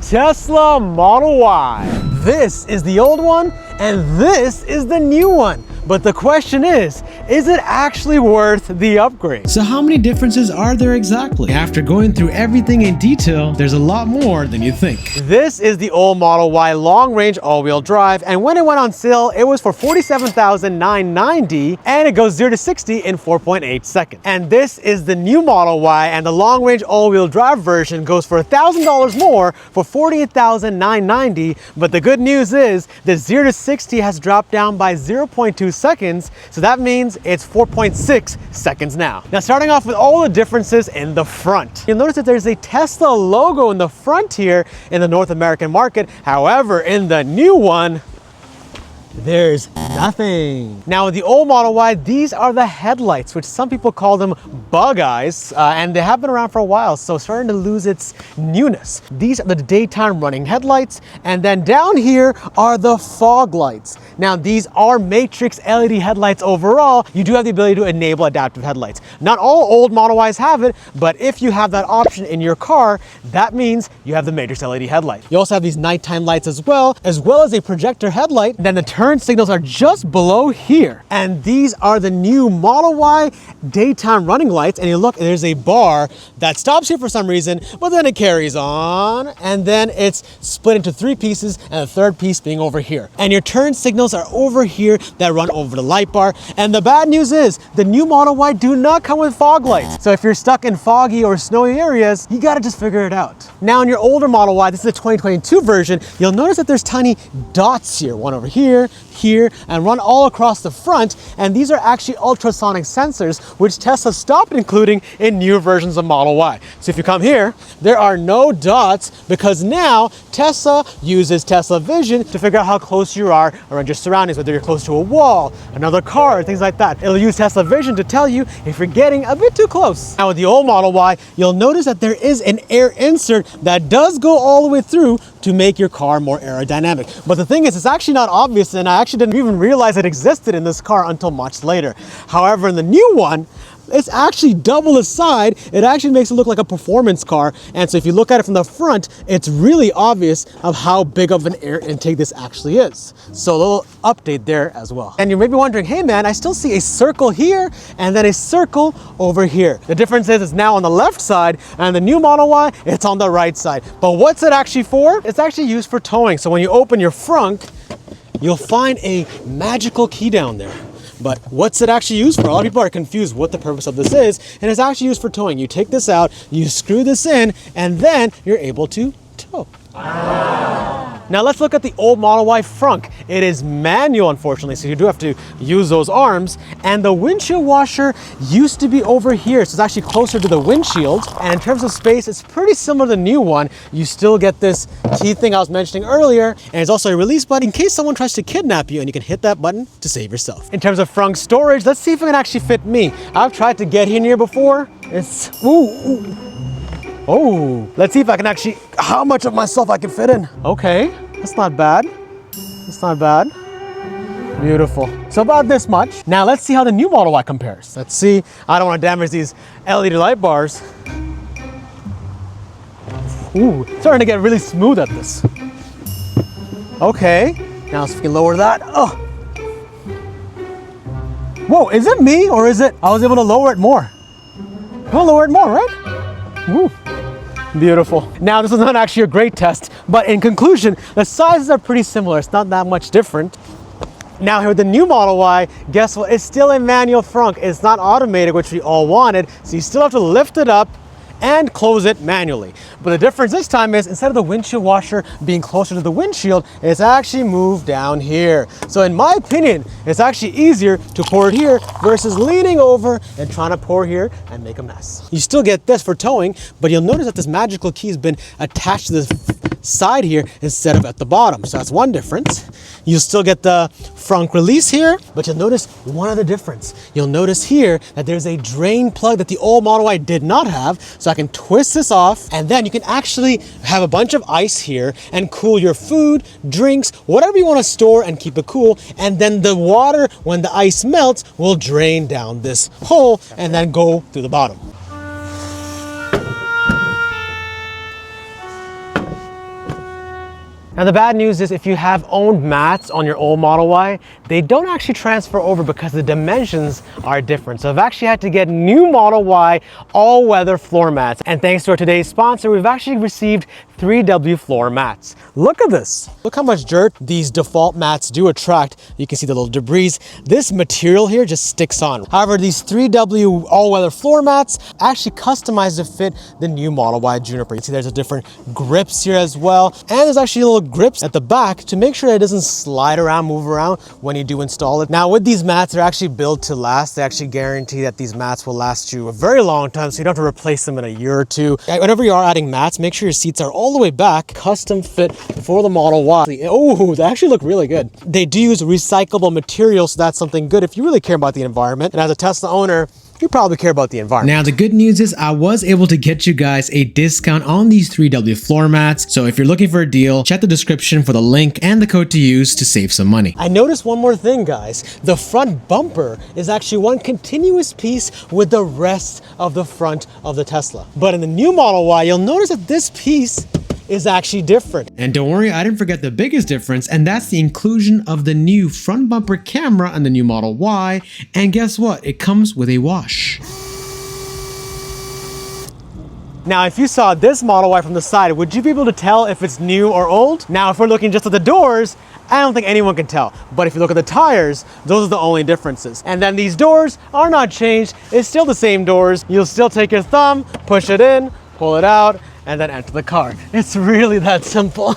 Tesla Model Y. This is the old one, and this is the new one. But the question is it actually worth the upgrade? So how many differences are there exactly? After going through everything in detail, there's a lot more than you think. This is the old Model Y long-range all-wheel drive, and when it went on sale, it was for $47,990, and it goes 0 to 60 in 4.8 seconds. And this is the new Model Y, and the long-range all-wheel drive version goes for $1,000 more for $48,990, but the good news is the 0 to 60 has dropped down by 0.2 seconds, so that means it's 4.6 seconds now. Now, starting off with all the differences in the front. You'll notice that there's a Tesla logo in the front here in the North American market. However, in the new one, there's nothing. Now with the old Model Y, these are the headlights, which some people call them bug eyes, and they have been around for a while, so starting to lose its newness. These are the daytime running headlights, and then down here are the fog lights. Now these are matrix LED headlights overall. You do have the ability to enable adaptive headlights. Not all old Model Ys have it, but if you have that option in your car, that means you have the matrix LED headlight. You also have these nighttime lights as well as a projector headlight. Then the turn signals are just below here. And these are the new Model Y daytime running lights. And you look, there's a bar that stops here for some reason, but then it carries on. And then it's split into 3 pieces, and the third piece being over here. And your turn signals are over here that run over the light bar. And the bad news is the new Model Y do not come with fog lights. So if you're stuck in foggy or snowy areas, you gotta just figure it out. Now in your older Model Y, this is the 2022 version, you'll notice that there's tiny dots here, one over here, here, and run all across the front. And these are actually ultrasonic sensors, which Tesla stopped including in new versions of Model Y. So if you come here, there are no dots because now Tesla uses Tesla Vision to figure out how close you are around your surroundings, whether you're close to a wall, another car, things like that. It'll use Tesla Vision to tell you if you're getting a bit too close. Now with the old Model Y, you'll notice that there is an air insert that does go all the way through to make your car more aerodynamic. But the thing is, it's actually not obvious, and I actually didn't even realize it existed in this car until much later. However, in the new one, it's actually double the side. It actually makes it look like a performance car. And so if you look at it from the front, it's really obvious of how big of an air intake this actually is. So a little update there as well. And you may be wondering, hey man, I still see a circle here and then a circle over here. The difference is it's now on the left side, and the new Model Y, it's on the right side. But what's it actually for? It's actually used for towing. So when you open your frunk, you'll find a magical key down there. But what's it actually used for? A lot of people are confused what the purpose of this is, and it's actually used for towing. You take this out, you screw this in, and then you're able to tow. Now let's look at the old Model Y frunk. It is manual, unfortunately, so you do have to use those arms. And the windshield washer used to be over here, so it's actually closer to the windshield. And in terms of space, it's pretty similar to the new one. You still get this key thing I was mentioning earlier, and it's also a release button in case someone tries to kidnap you, and you can hit that button to save yourself. In terms of frunk storage, let's see if it can actually fit me. I've tried to get in here before. It's, oh, let's see if I can actually, how much of myself I can fit in. Okay, that's not bad. That's not bad. Beautiful. So about this much. Now let's see how the new Model Y compares. Let's see. I don't want to damage these LED light bars. Ooh, starting to get really smooth at this. Okay, now if we can lower that. Oh. Whoa, is it me or is it, I was able to lower it more. I'll lower it more, right? Woo. Beautiful. Now this was not actually a great test, but in conclusion, the sizes are pretty similar. It's not that much different. Now here with the new Model Y, guess what? It's still a manual frunk. It's not automated, which we all wanted. So you still have to lift it up and close it manually. But the difference this time is instead of the windshield washer being closer to the windshield, it's actually moved down here. So in my opinion, it's actually easier to pour it here versus leaning over and trying to pour here and make a mess. You still get this for towing, but you'll notice that this magical key has been attached to this side here instead of at the bottom. So that's one difference. You'll still get the frunk release here, but you'll notice one other difference. You'll notice here that there's a drain plug that the old Model Y did not have. So I can twist this off, and then you can actually have a bunch of ice here and cool your food, drinks, whatever you want to store and keep it cool. And then the water, when the ice melts, will drain down this hole and then go through the bottom. Now the bad news is if you have owned mats on your old Model Y, they don't actually transfer over because the dimensions are different. So I've actually had to get new Model Y all-weather floor mats. And thanks to our today's sponsor, we've actually received 3W floor mats. Look at this. Look how much dirt these default mats do attract. You can see the little debris. This material here just sticks on. However, these 3W all-weather floor mats actually customized to fit the new Model Y Juniper. You can see there's a different grips here as well. And there's actually little grips at the back to make sure it doesn't slide around, move around when you do install it. Now with these mats, they're actually built to last. They actually guarantee that these mats will last you a very long time, so you don't have to replace them in a year or two. Whenever you are adding mats, make sure your seats are all the way back, custom fit for the Model Y. Oh, they actually look really good. They do use recyclable materials, so that's something good if you really care about the environment. And as a Tesla owner, you probably care about the environment. Now, the good news is I was able to get you guys a discount on these 3W floor mats. So if you're looking for a deal, check the description for the link and the code to use to save some money. I noticed one more thing, guys. The front bumper is actually one continuous piece with the rest of the front of the Tesla. But in the new Model Y, you'll notice that this piece is actually different. And don't worry, I didn't forget the biggest difference, and that's the inclusion of the new front bumper camera on the new Model Y. And guess what? It comes with a wash. Now, if you saw this Model Y from the side, would you be able to tell if it's new or old? Now, if we're looking just at the doors, I don't think anyone can tell. But if you look at the tires, those are the only differences. And then these doors are not changed. It's still the same doors. You'll still take your thumb, push it in, pull it out, and then enter the car. It's really that simple.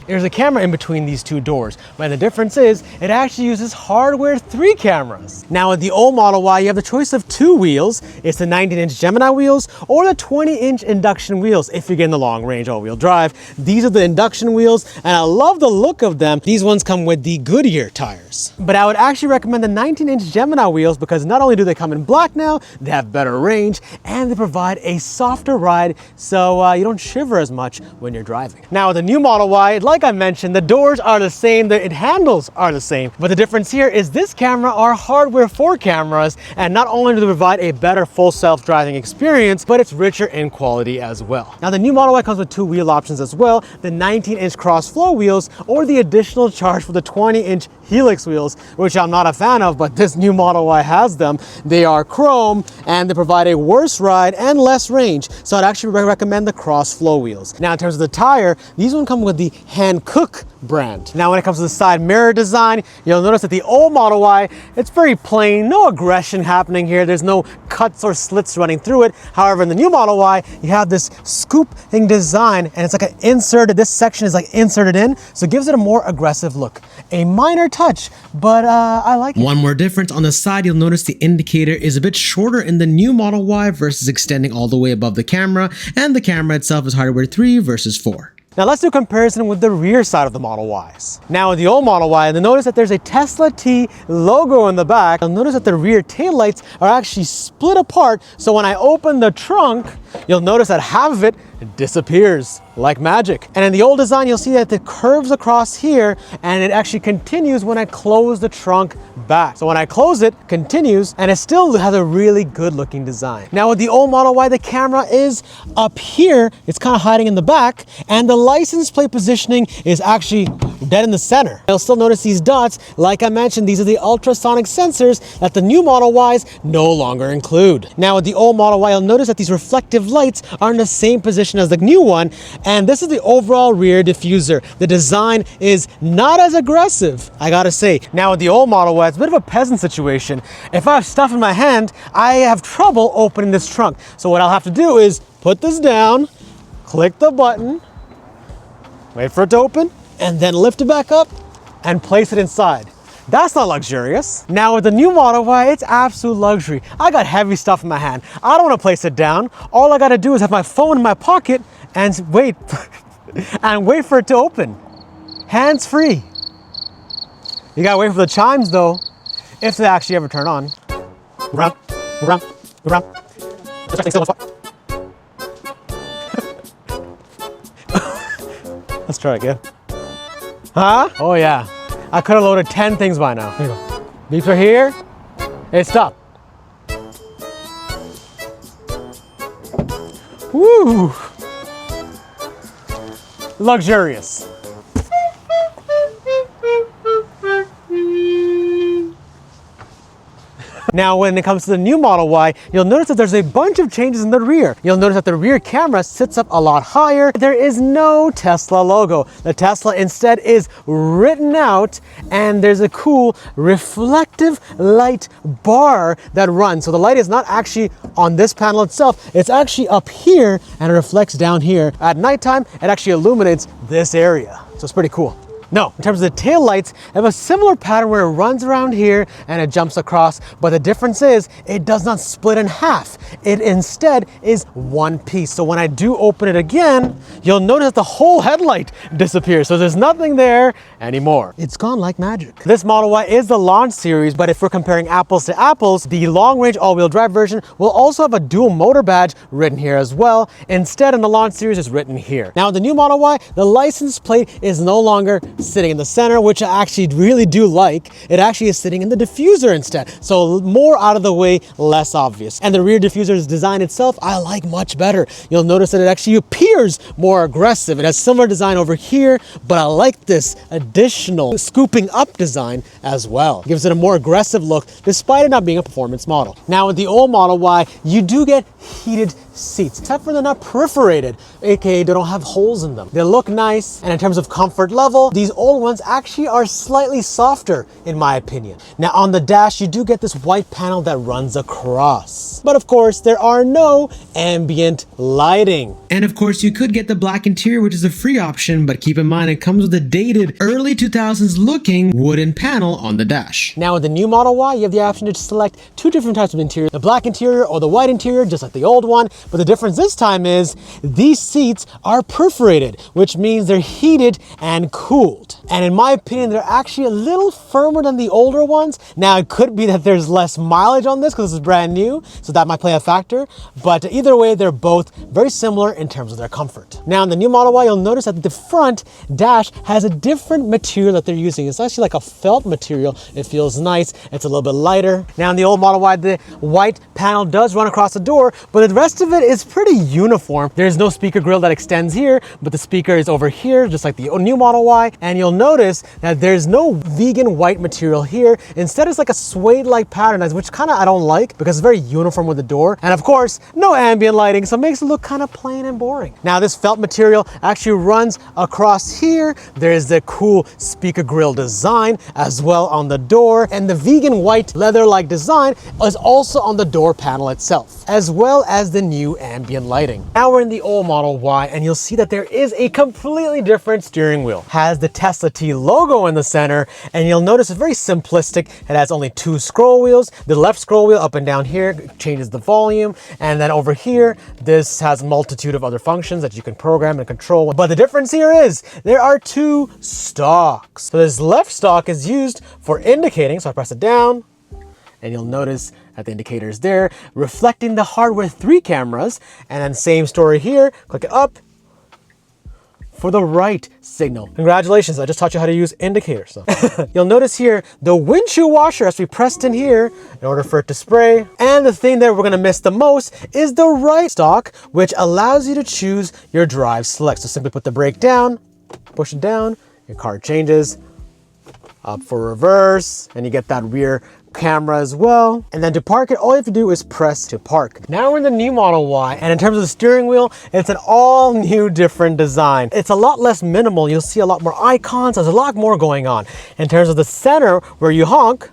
There's a camera in between these two doors, but the difference is it actually uses hardware 3 cameras. Now with the old Model Y, you have the choice of 2 wheels. It's the 19-inch Gemini wheels or the 20-inch induction wheels if you're getting the long-range all-wheel drive. These are the induction wheels, and I love the look of them. These ones come with the Goodyear tires. But I would actually recommend the 19-inch Gemini wheels because not only do they come in black now, they have better range, and they provide a softer ride so you don't shiver as much when you're driving. Now with the new Model Y, like I mentioned, the doors are the same, the handles are the same, but the difference here is this camera are hardware 4 cameras, and not only do they provide a better full self-driving experience, but it's richer in quality as well. Now the new Model Y comes with 2 wheel options as well, the 19-inch cross-flow wheels or the additional charge for the 20-inch Helix wheels, which I'm not a fan of, but this new Model Y has them. They are chrome and they provide a worse ride and less range, so I'd actually recommend the cross-flow wheels. Now in terms of the tire, these ones come with the Hankook brand. Now when it comes to the side mirror design, you'll notice that the old Model Y, it's very plain, no aggression happening here. There's no cuts or slits running through it. However, in the new Model Y, you have this scooping design, and it's like an inserted, this section is like inserted in, so it gives it a more aggressive look. A minor touch, but I like it. One more difference on the side, you'll notice the indicator is a bit shorter in the new Model Y versus extending all the way above the camera, and the camera itself is hardware 3 versus 4. Now let's do a comparison with the rear side of the Model Ys. Now with the old Model Y, you'll notice that there's a Tesla T logo in the back. You'll notice that the rear taillights are actually split apart, so when I open the trunk, you'll notice that half of it disappears like magic. And in the old design, you'll see that it curves across here, and it actually continues when I close the trunk back. So when I close it, continues, and it still has a really good looking design. Now with the old Model Y, the camera is up here. It's kind of hiding in the back, and the license plate positioning is actually dead in the center. You'll still notice these dots. Like I mentioned, these are the ultrasonic sensors that the new Model Ys no longer include. Now with the old Model Y, you'll notice that these reflective lights are in the same position as the new one, and this is the overall rear diffuser. The design is not as aggressive, I gotta say. Now with the old Model Y, it's a bit of a peasant situation. If I have stuff in my hand, I have trouble opening this trunk. So what I'll have to do is put this down, click the button, wait for it to open, and then lift it back up and place it inside. That's not luxurious. Now with the new Model Y, it's absolute luxury. I got heavy stuff in my hand. I don't want to place it down. All I got to do is have my phone in my pocket and wait and wait for it to open. Hands free. You gotta wait for the chimes though, if they actually ever turn on. Let's try again. Huh? Oh yeah. I could have loaded 10 things by now. Here you go. Beeps are here. Hey, stop. Woo! Luxurious. Now, when it comes to the new Model Y, you'll notice that there's a bunch of changes in the rear. You'll notice that the rear camera sits up a lot higher. There is no Tesla logo. The Tesla instead is written out, and there's a cool reflective light bar that runs. So the light is not actually on this panel itself, it's actually up here and it reflects down here. At nighttime, it actually illuminates this area. So it's pretty cool. No, in terms of the tail lights, they have a similar pattern where it runs around here and it jumps across, but the difference is it does not split in half. It instead is one piece. So when I do open it again, you'll notice the whole headlight disappears. So there's nothing there anymore. It's gone like magic. This Model Y is the launch series, but if we're comparing apples to apples, the long-range all-wheel drive version will also have a dual motor badge written here as well. Instead, in the launch series, it's written here. Now, the new Model Y, the license plate is no longer sitting in the center, which I actually really do like. It actually is sitting in the diffuser instead. So more out of the way, less obvious. And the rear diffuser's design itself, I like much better. You'll notice that it actually appears more aggressive. It has similar design over here, but I like this additional scooping up design as well. It gives it a more aggressive look, despite it not being a performance model. Now with the old Model Y, you do get heated seats, except for they're not perforated, aka they don't have holes in them. They look nice, and in terms of comfort level, these old ones actually are slightly softer in my opinion. Now on the dash, you do get this white panel that runs across. But of course, there are no ambient lighting. And of course, you could get the black interior, which is a free option, but keep in mind it comes with a dated early 2000s looking wooden panel on the dash. Now with the new Model Y, you have the option to select two different types of interior, the black interior or the white interior, just like the old one. But the difference this time is these seats are perforated, which means they're heated and cooled. And in my opinion, they're actually a little firmer than the older ones. Now it could be that there's less mileage on this because this is brand new, so that might play a factor. But either way, they're both very similar in terms of their comfort. Now in the new Model Y, you'll notice that the front dash has a different material that they're using. It's actually like a felt material. It feels nice. It's a little bit lighter. Now in the old Model Y, the white panel does run across the door, but the rest of it is pretty uniform. There's no speaker grill that extends here, but the speaker is over here, just like the new Model Y. And you'll notice that there's no vegan white material here. Instead, it's like a suede-like pattern, which kind of I don't like because it's very uniform with the door. And of course, no ambient lighting, so it makes it look kind of plain and boring. Now, this felt material actually runs across here. There's the cool speaker grill design as well on the door. And the vegan white leather-like design is also on the door panel itself, as well as the new ambient lighting. Now we're in the old Model Y, and you'll see that there is a completely different steering wheel. It has the Tesla T logo in the center, and you'll notice it's very simplistic. It has only two scroll wheels. The left scroll wheel up and down here changes the volume, and then over here, this has a multitude of other functions that you can program and control. But the difference here is there are two stalks. So this left stalk is used for indicating, so I press it down, and you'll notice that the indicator is there, reflecting the hardware 3 cameras, and then same story here, click it up for the right signal. Congratulations, I just taught you how to use indicators. So. You'll notice here, the windshield washer has to be pressed in here in order for it to spray. And the thing that we're gonna miss the most is the right stalk, which allows you to choose your drive select. So simply put the brake down, push it down, your car changes, up for reverse, and you get that rear camera as well. And then to park it, all you have to do is press to park. Now we're in the new Model Y, and in terms of the steering wheel, it's an all new different design. It's a lot less minimal. You'll see a lot more icons. There's a lot more going on. In terms of the center where you honk,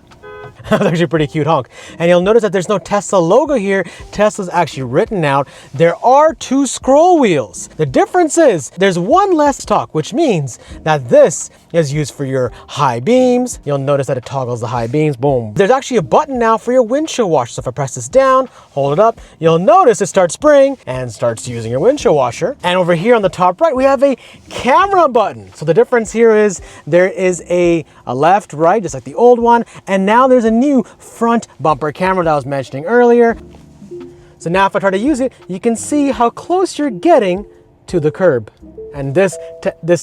that's actually a pretty cute honk. And you'll notice that there's no Tesla logo here. Tesla's actually written out. There are 2 scroll wheels. The difference is there's one less stalk, which means that this is used for your high beams. You'll notice that it toggles the high beams, boom. There's actually a button now for your windshield washer. So if I press this down, hold it up, you'll notice it starts spraying and starts using your windshield washer. And over here on the top right, we have a camera button. So the difference here is there is a left, right, just like the old one. And now there's a new front bumper camera that I was mentioning earlier. So now if I try to use it, you can see how close you're getting to the curb. And this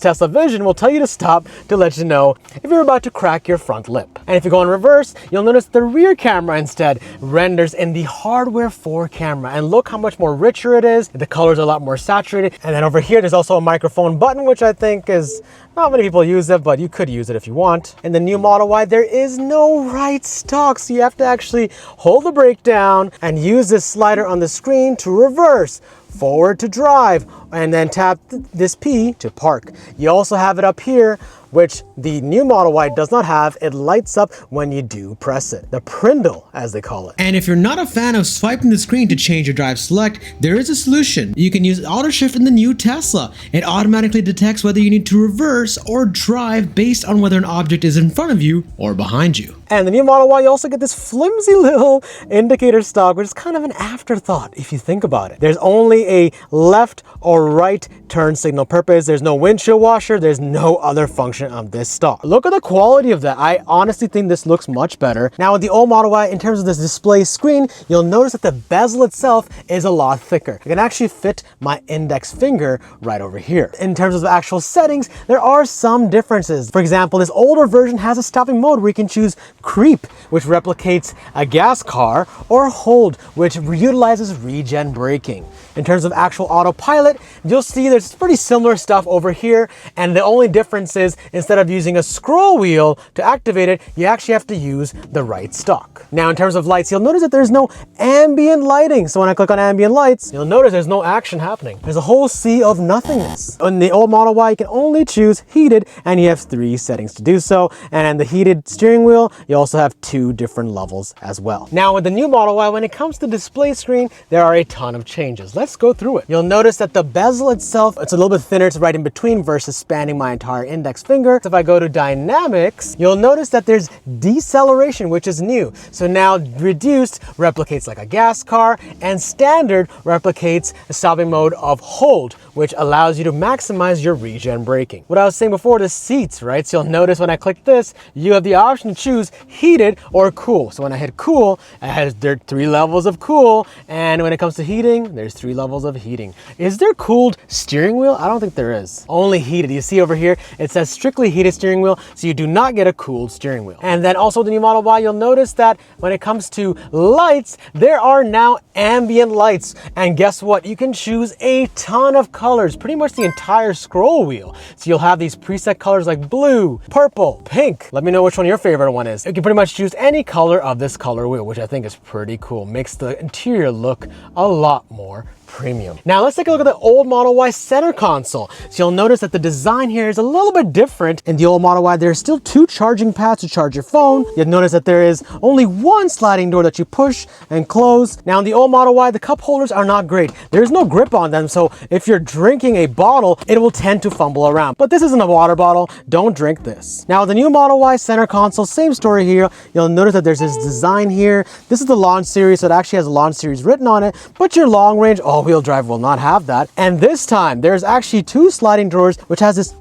Tesla Vision will tell you to stop to let you know if you're about to crack your front lip. And if you go in reverse, you'll notice the rear camera instead renders in the hardware 4 camera. And look how much more richer it is. The colors are a lot more saturated. And then over here, there's also a microphone button, which I think is, not many people use it, but you could use it if you want. In the new Model Y, there is no right stalk, so you have to actually hold the brake down and use this slider on the screen to reverse, forward to drive, and then tap this P to park. You also have it up here, which the new Model Y does not have. It lights up when you do press it. The Prindle, as they call it. And if you're not a fan of swiping the screen to change your drive select, there is a solution. You can use auto shift in the new Tesla. It automatically detects whether you need to reverse or drive based on whether an object is in front of you or behind you. And the new Model Y, you also get this flimsy little indicator stalk, which is kind of an afterthought if you think about it. There's only a left or right turn signal purpose. There's no windshield washer. There's no other function of this stalk. Look at the quality of that. I honestly think this looks much better. Now with the old Model Y, in terms of this display screen, you'll notice that the bezel itself is a lot thicker. It can actually fit my index finger right over here. In terms of the actual settings, there are some differences. For example, this older version has a stopping mode where you can choose Creep, which replicates a gas car, or Hold, which utilizes regen braking. In terms of actual autopilot, you'll see there's pretty similar stuff over here, and the only difference is instead of using a scroll wheel to activate it, you actually have to use the right stalk. Now in terms of lights, you'll notice that there's no ambient lighting. So when I click on ambient lights, you'll notice there's no action happening. There's a whole sea of nothingness. In the old Model Y, you can only choose heated, and you have 3 settings to do so. And in the heated steering wheel, you also have 2 different levels as well. Now with the new Model Y, when it comes to display screen, there are a ton of changes. Let's go through it. You'll notice that the bezel itself, it's a little bit thinner. It's right in between versus spanning my entire index finger. So if I go to dynamics, you'll notice that there's deceleration, which is new. So now reduced replicates like a gas car, and standard replicates the stopping mode of Hold, which allows you to maximize your regen braking. What I was saying before, the seats, right? So you'll notice when I click this, you have the option to choose heated or cool. So when I hit cool, there are 3 levels of cool, and when it comes to heating, there's 3 levels of heating. Is there cooled steering wheel? I don't think there is. Only heated. You see over here, it says strictly heated steering wheel, so you do not get a cooled steering wheel. And then also the new Model Y, you'll notice that when it comes to lights, there are now ambient lights. And guess what? You can choose a ton of colors, pretty much the entire scroll wheel. So you'll have these preset colors like blue, purple, pink. Let me know which one your favorite one is. You can pretty much choose any color of this color wheel, which I think is pretty cool. Makes the interior look a lot more premium. Now let's take a look at the old Model Y center console. So you'll notice that the design here is a little bit different. In the old Model Y, there's still 2 charging pads to charge your phone. You'll notice that there is only 1 sliding door that you push and close. Now in the old Model Y, the cup holders are not great. There's no grip on them, so if you're drinking a bottle, it will tend to fumble around. But this isn't a water bottle. Don't drink this. Now the new Model Y center console, same story here. You'll notice that there's this design here. This is the launch series, so it actually has a launch series written on it, but your long range all-wheel drive will not have that. And this time there's actually 2 sliding doors, which has this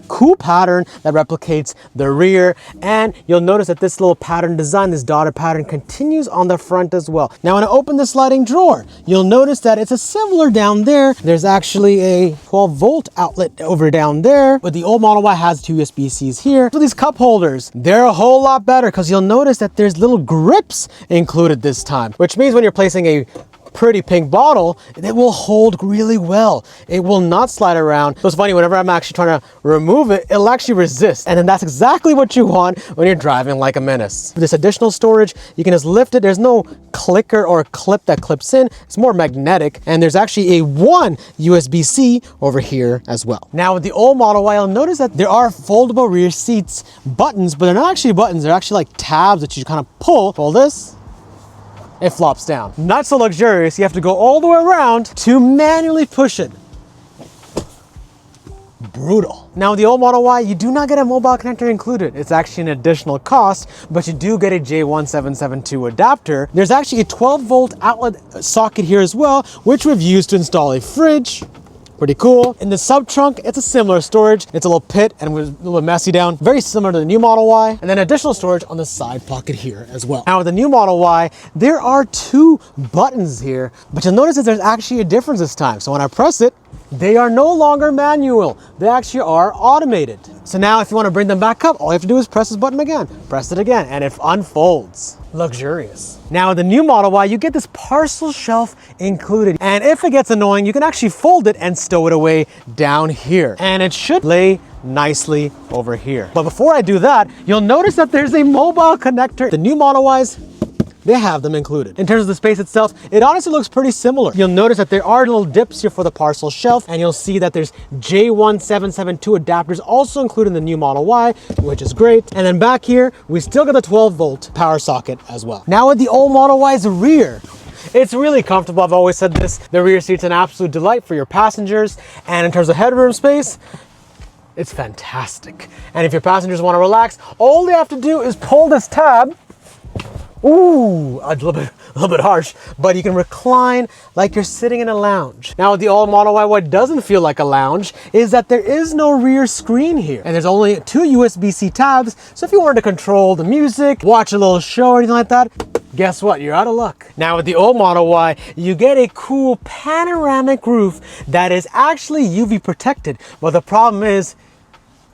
cool pattern that replicates the rear, and you'll notice that this little pattern design, this dotted pattern, continues on the front as well. Now when I open the sliding drawer, you'll notice that it's a similar down there. There's actually a 12-volt outlet over down there, but the old Model Y has 2 USB-Cs here. So these cup holders, they're a whole lot better because you'll notice that there's little grips included this time, which means when you're placing a pretty pink bottle, it will hold really well. It will not slide around. So it's funny, whenever I'm actually trying to remove it, it'll actually resist. And then that's exactly what you want when you're driving like a menace. For this additional storage, you can just lift it. There's no clicker or clip that clips in. It's more magnetic. And there's actually a 1 USB-C over here as well. Now with the old Model Y, you'll notice that there are foldable rear seats buttons, but they're not actually buttons. They're actually like tabs that you kind of pull. Pull this, it flops down. Not so luxurious, you have to go all the way around to manually push it. Brutal. Now with the old Model Y, you do not get a mobile connector included. It's actually an additional cost, but you do get a J1772 adapter. There's actually a 12-volt outlet socket here as well, which we've used to install a fridge. Pretty cool. In the sub trunk, it's a similar storage. It's a little pit and it was a little bit messy down. Very similar to the new Model Y. And then additional storage on the side pocket here as well. Now with the new Model Y, there are 2 buttons here, but you'll notice that there's actually a difference this time. So when I press it, they are no longer manual. They actually are automated. So now if you want to bring them back up, all you have to do is press this button again, press it again, and it unfolds. Luxurious. Now with the new Model Y, you get this parcel shelf included. And if it gets annoying, you can actually fold it and stow it away down here. And it should lay nicely over here. But before I do that, you'll notice that there's a mobile connector. The new Model Ys, they have them included. In terms of the space itself, it honestly looks pretty similar. You'll notice that there are little dips here for the parcel shelf, and you'll see that there's J1772 adapters also included in the new Model Y, which is great. And then back here, we still got the 12-volt power socket as well. Now with the old Model Y's rear, it's really comfortable. I've always said this. The rear seat's an absolute delight for your passengers. And in terms of headroom space, it's fantastic. And if your passengers want to relax, all they have to do is pull this tab. Ooh, a little bit harsh, but you can recline like you're sitting in a lounge. Now with the old Model Y, what doesn't feel like a lounge is that there is no rear screen here. And there's only 2 USB-C tabs, so if you wanted to control the music, watch a little show or anything like that, guess what? You're out of luck. Now with the old Model Y, you get a cool panoramic roof that is actually UV protected, but the problem is,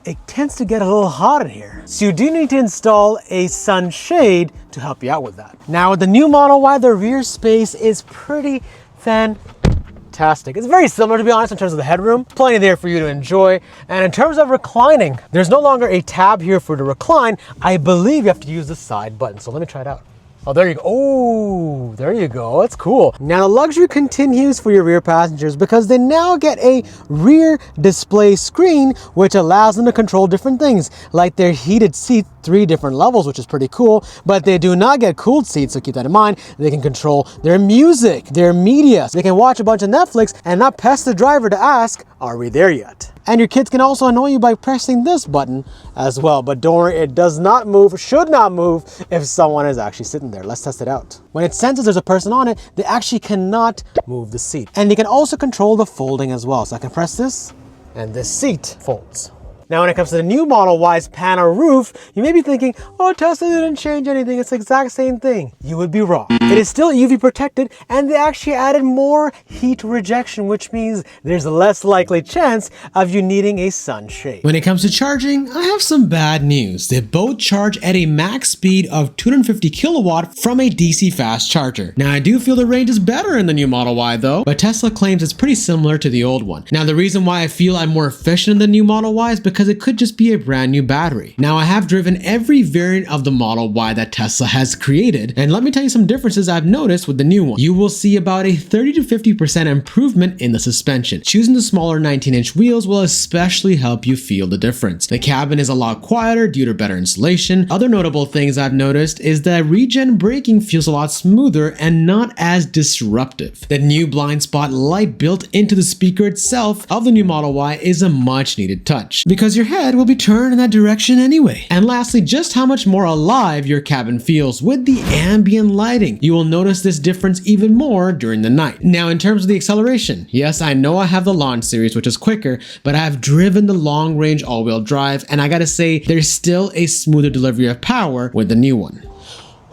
it tends to get a little hot in here. So you do need to install a sunshade to help you out with that. Now with the new Model Y, the rear space is pretty fantastic. It's very similar, to be honest, in terms of the headroom. Plenty there for you to enjoy. And in terms of reclining, there's no longer a tab here for you to recline. I believe you have to use the side button. So let me try it out. Oh, there you go. Oh, there you go. That's cool. Now the luxury continues for your rear passengers because they now get a rear display screen, which allows them to control different things like their heated seat, 3 different levels, which is pretty cool, but they do not get cooled seats. So keep that in mind. They can control their music, their media. So they can watch a bunch of Netflix and not pest the driver to ask, are we there yet? And your kids can also annoy you by pressing this button as well. But don't worry, it does not move, should not move if someone is actually sitting there. Let's test it out. When it senses there's a person on it, they actually cannot move the seat. And you can also control the folding as well. So I can press this and this seat folds. Now when it comes to the new Model Y's panel roof, you may be thinking, oh, Tesla didn't change anything, it's the exact same thing. You would be wrong. It is still UV protected, and they actually added more heat rejection, which means there's a less likely chance of you needing a sunshade. When it comes to charging, I have some bad news. They both charge at a max speed of 250 kilowatt from a DC fast charger. Now I do feel the range is better in the new Model Y though, but Tesla claims it's pretty similar to the old one. Now the reason why I feel I'm more efficient in the new Model Y is because it could just be a brand new battery. Now I have driven every variant of the Model Y that Tesla has created, and let me tell you some differences I've noticed with the new one. You will see about a 30 to 50% improvement in the suspension. Choosing the smaller 19-inch wheels will especially help you feel the difference. The cabin is a lot quieter due to better insulation. Other notable things I've noticed is that regen braking feels a lot smoother and not as disruptive. The new blind spot light built into the speaker itself of the new Model Y is a much needed touch because your head will be turned in that direction anyway. And lastly, just how much more alive your cabin feels with the ambient lighting. You will notice this difference even more during the night. Now in terms of the acceleration, yes, I know I have the Launch series, which is quicker, but I have driven the long range all-wheel drive, and I gotta say there's still a smoother delivery of power with the new one.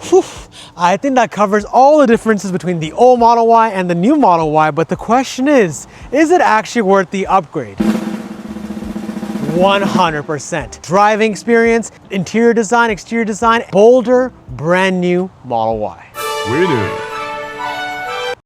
Whew. I think that covers all the differences between the old Model Y and the new Model Y, but the question is it actually worth the upgrade? 100%. Driving experience, interior design, exterior design, bolder, brand new Model Y. Winner.